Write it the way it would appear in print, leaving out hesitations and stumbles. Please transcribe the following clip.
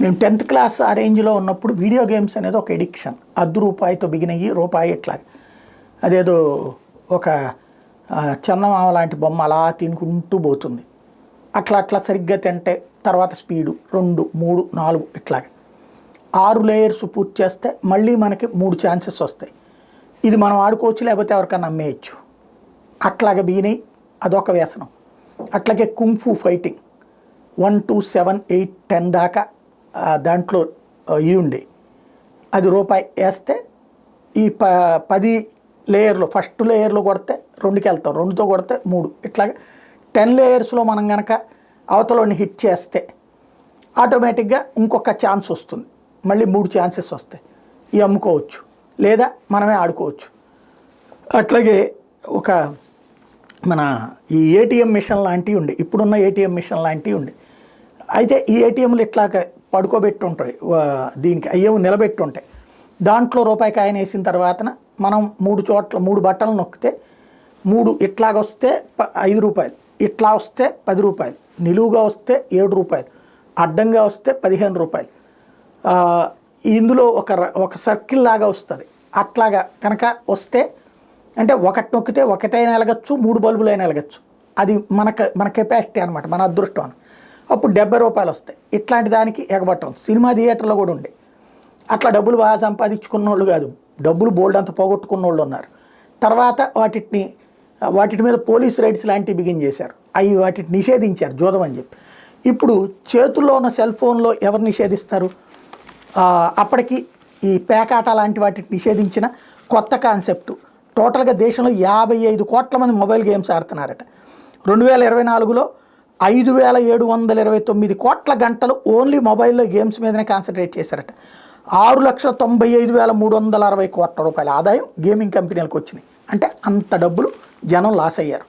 మేము 10th class ఆ రేంజ్లో ఉన్నప్పుడు వీడియో గేమ్స్ అనేది ఒక ఎడిక్షన్. ₹10 బిగినయ్యి రూపాయి ఇట్లా అదేదో ఒక చందమామ లాంటి బొమ్మ అలా తినుకుంటూ పోతుంది. అట్లా సరిగ్గా తింటే తర్వాత స్పీడు 2, 3, 4 ఇట్లాగా 6 లేయర్స్ పూర్తి చేస్తే మళ్ళీ మనకి 3 ఛాన్సెస్ వస్తాయి. ఇది మనం ఆడుకోవచ్చు, లేకపోతే ఎవరికైనా అమ్మేయచ్చు. అట్లాగే బిగినాయి అదొక వ్యసనం. అట్లాగే కుంఫు ఫైటింగ్ 1, 2, 7, 8, 10 దాకా దాంట్లో ఇవి ఉండే అది రూపాయి వేస్తే ఈ 10 లేయర్లు ఫస్ట్ లేయర్లో కొడితే 2కి వెళ్తాం, 2తో కొడితే 3 ఇట్లాగా 10 లేయర్స్లో మనం కనుక అవతలని హిట్ చేస్తే ఆటోమేటిక్గా ఇంకొక ఛాన్స్ వస్తుంది. మళ్ళీ 3 ఛాన్సెస్ వస్తాయి. ఇవి అమ్ముకోవచ్చు లేదా మనమే ఆడుకోవచ్చు. అట్లాగే ఒక మన ఈ ఏటీఎం మిషన్ లాంటివి ఉండే, ఇప్పుడున్న ఏటీఎం మిషన్ లాంటివి ఉండే. అయితే ఈ ఏటీఎంలు ఇట్లాగ పడుకోబెట్టి ఉంటాయి, దీనికి అయ్యేవి నిలబెట్టి ఉంటాయి. దాంట్లో రూపాయి కాయిన్ వేసిన తర్వాత మనం 3 చోట్ల 3 బట్టలు నొక్కితే 3 ఇట్లాగొస్తే ₹5, ఇట్లా వస్తే ₹10, నిలువుగా వస్తే ₹7, అడ్డంగా వస్తే ₹15. ఇందులో ఒక సర్కిల్ లాగా వస్తుంది. అట్లాగా కనుక వస్తే అంటే ఒకటి నొక్కితే ఒకటైనా వెలగచ్చు, 3 బల్బులైనా వెలగచ్చు. అది మన కెపాసిటీ అనమాట, మన అదృష్టం అని. అప్పుడు ₹70 వస్తాయి. ఇట్లాంటి దానికి ఎగబట్టం సినిమా థియేటర్లో కూడా ఉండే. అట్లా డబ్బులు బాగా సంపాదించుకున్న వాళ్ళు కాదు, డబ్బులు బోల్డ్ అంత పోగొట్టుకున్న వాళ్ళు ఉన్నారు. తర్వాత వాటి మీద పోలీస్ రైడ్స్ లాంటివి బిగిన్ చేశారు. వాటిని నిషేధించారు జూదం అని చెప్పి. ఇప్పుడు చేతుల్లో ఉన్న సెల్ ఫోన్లో ఎవరు నిషేధిస్తారు? అప్పటికి ఈ పేకాట లాంటి వాటిని నిషేధించిన కొత్త కాన్సెప్టు. టోటల్గా దేశంలో 55 కోట్ల మంది మొబైల్ గేమ్స్ ఆడుతున్నారట. 2024లో 5729 కోట్ల గంటలు ఓన్లీ మొబైల్లో గేమ్స్ మీదనే కాన్సన్ట్రేట్ చేశారట. 6,95,360 కోట్ల రూపాయల ఆదాయం గేమింగ్ కంపెనీలకు వచ్చినాయి. అంటే అంత డబ్బులు జనం లాస్ అయ్యారు.